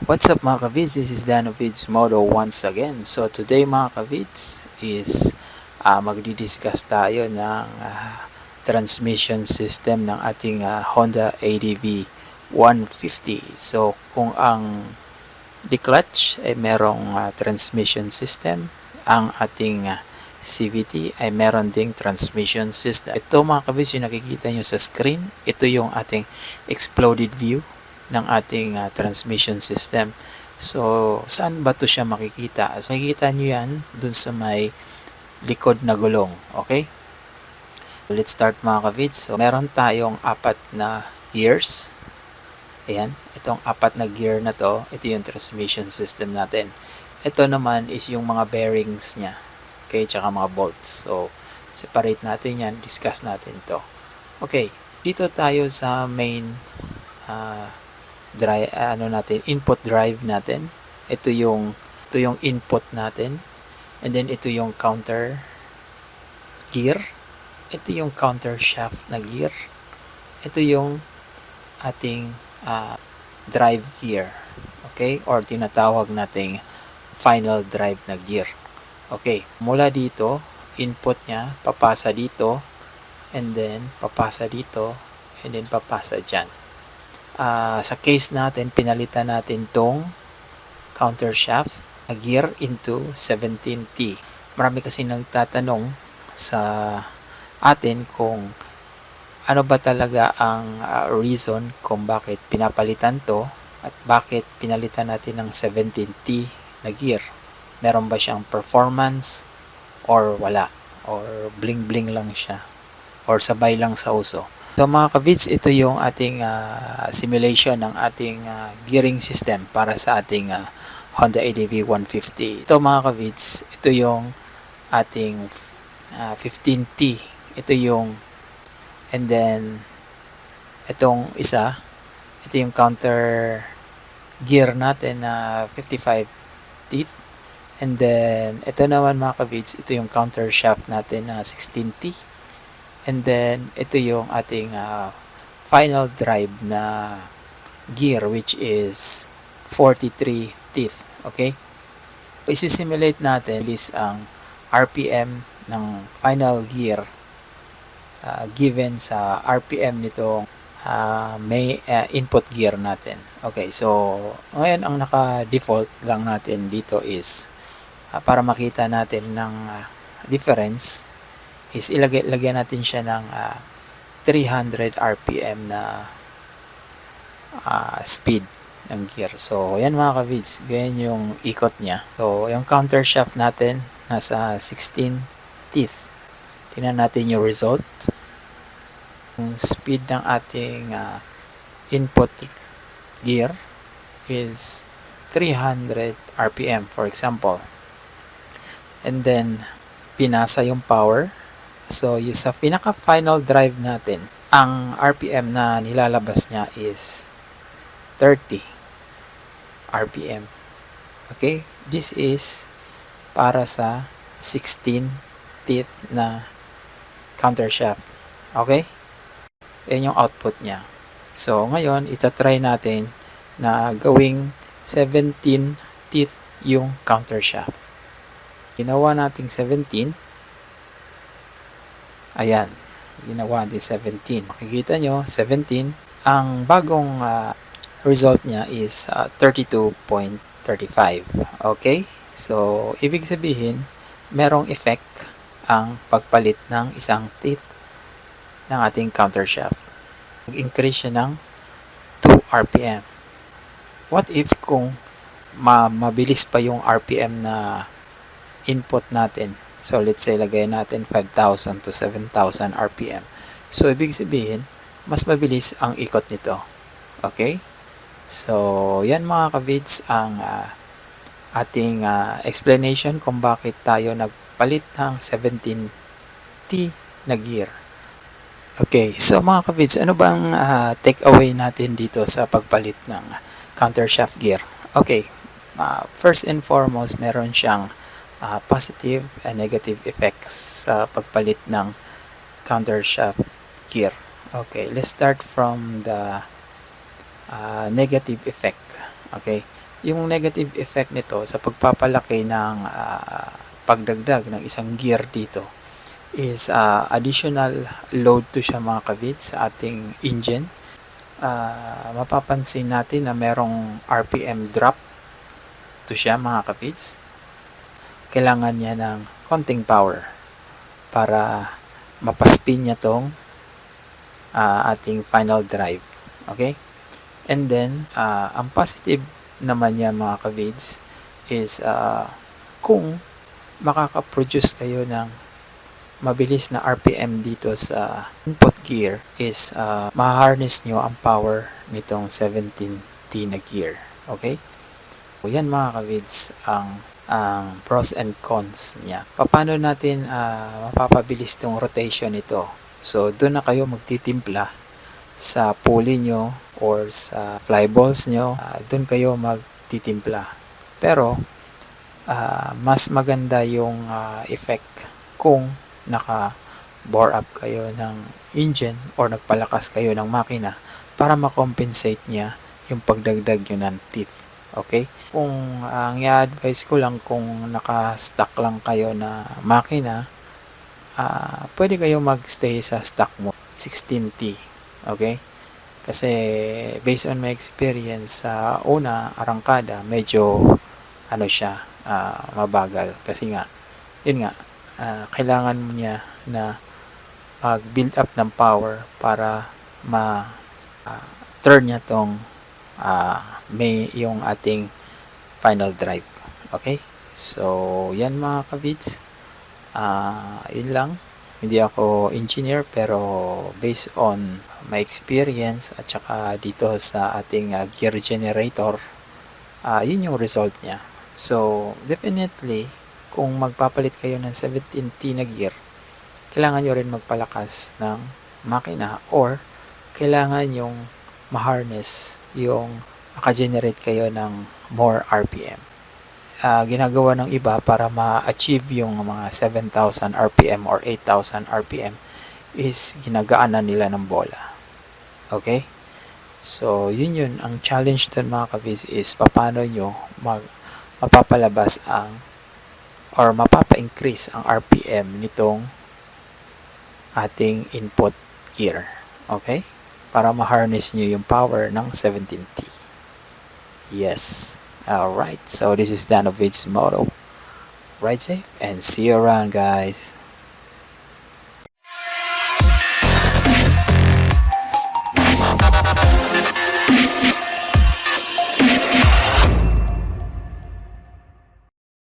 What's up mga kavids? This is Dan of Vids Moto once again. So today mga kavids is magdi-discuss tayo ng transmission system ng ating Honda ADV 150. So kung ang di-clutch ay merong transmission system, ang ating CVT ay meron ding transmission system. Ito mga kavids yung nakikita nyo sa screen. Ito yung ating exploded view ng ating transmission system. So, saan ba to siya makikita? So, makikita nyo yan dun sa may likod na gulong. Okay? Let's start mga kavids. So, meron tayong apat na gears. Ayan. Itong apat na gear na to, ito yung transmission system natin. Ito naman is yung mga bearings niya. Okay? Tsaka mga bolts. So, separate natin yan. Discuss natin to. Okay. Dito tayo sa main input drive natin. Ito yung input natin, and then ito yung counter gear, ito yung counter shaft na gear, ito yung ating drive gear, okay, or tinatawag nating final drive na gear. Okay, mula dito input niya papasa dito, and then papasa dito, and then papasa dyan. Sa case natin, pinalitan natin tong counter shaft na gear into 17T. Marami kasi nagtatanong sa atin kung ano ba talaga ang reason kung bakit pinapalitan to at bakit pinalitan natin ng 17T na gear. Meron ba siyang performance or wala? Or bling bling lang siya? Or sabay lang sa uso? So mga kavids, ito yung ating simulation ng ating gearing system para sa ating Honda ADV 150. Ito mga kavids, ito yung ating 15T. Ito yung, and then itong isa, ito yung counter gear natin na 55 teeth. And then ito naman mga kavids, ito yung counter shaft natin na 16T. And then, ito yung ating final drive na gear, which is 43 teeth. Okay? Isi-simulate natin is ang RPM ng final gear given sa RPM nitong may input gear natin. Okay, so ngayon ang naka-default lang natin dito is para makita natin ng difference is lagyan natin siya ng 300 RPM na speed ng gear. So, yan mga kavids. Ganyan yung ikot niya. So, yung counter shaft natin nasa 16 teeth. Tingnan natin yung result. Yung speed ng ating input gear is 300 RPM for example. And then, pinasa yung power. So, yung sa pinaka-final drive natin, ang RPM na nilalabas niya is 30 RPM. Okay? This is para sa 16 teeth na counter shaft. Okay? Yan yung output niya. So, ngayon, itatry natin na gawing 17 teeth yung counter shaft. Ginawa nating 17. Ayan, ginawa natin 17. Makikita nyo, 17. Ang bagong result niya is 32.35. Okay? So, ibig sabihin, merong effect ang pagpalit ng isang teeth ng ating counter shaft. Mag-increase siya ng 2 RPM. What if kung mabilis pa yung RPM na input natin? So, let's say, lagay natin 5,000 to 7,000 RPM. So, ibig sabihin, mas mabilis ang ikot nito. Okay? So, yan mga kavids ang ating explanation kung bakit tayo nagpalit ng 17T na gear. Okay, so mga kavids, ano bang take away natin dito sa pagpalit ng counter shaft gear? Okay, first and foremost, meron siyang positive and negative effects sa pagpalit ng counter shaft gear. Okay, let's start from the negative effect. Okay, Yung negative effect nito sa pagpapalaki ng pagdagdag ng isang gear dito is additional load to siya mga kavids sa ating engine. Mapapansin natin na merong RPM drop to siya mga kavids. Kailangan niya ng konting power para mapaspin niya tong ating final drive. Okay? And then, ang positive naman niya mga kavids is kung makaka-produce kayo ng mabilis na RPM dito sa input gear is ma-harness nyo ang power nitong 17T na gear. Okay? So, yan mga kavids ang pros and cons niya. Paano natin mapapabilis tong rotation nito? So, doon na kayo magtitimpla sa pulley nyo or sa flyballs nyo. Doon kayo magtitimpla. Pero, mas maganda yung effect kung naka-bore up kayo ng engine or nagpalakas kayo ng makina para makompensate niya yung pagdagdag nyo ng teeth. Okay? Kung ang i-advise ko lang kung naka-stock lang kayo na makina, pwede kayo mag-stay sa stock mo 16T. Okay? Kasi based on my experience sa una arangkada, medyo siya, mabagal kasi nga yun nga, kailangan mo niya na mag-build up ng power para turn niya tong may yung ating final drive. Okay? So, yan mga kavids. Yun lang. Hindi ako engineer pero based on my experience at saka dito sa ating gear generator, yun yung result niya. So, definitely, kung magpapalit kayo ng 17T na gear, kailangan nyo rin magpalakas ng makina or kailangan yung ma-harness yung maka-generate kayo ng more RPM. Ginagawa ng iba para ma-achieve yung mga 7,000 RPM or 8,000 RPM is ginagaanan nila ng bola. Okay? So, yun. Ang challenge dun mga kavids is paano nyo mapapalabas or mapapa-increase ang RPM nitong ating input gear. Okay? Para ma-harness nyo yung power ng 17T. Yes. Alright. So, this is Danovich's motto. Ride safe and see you around, guys.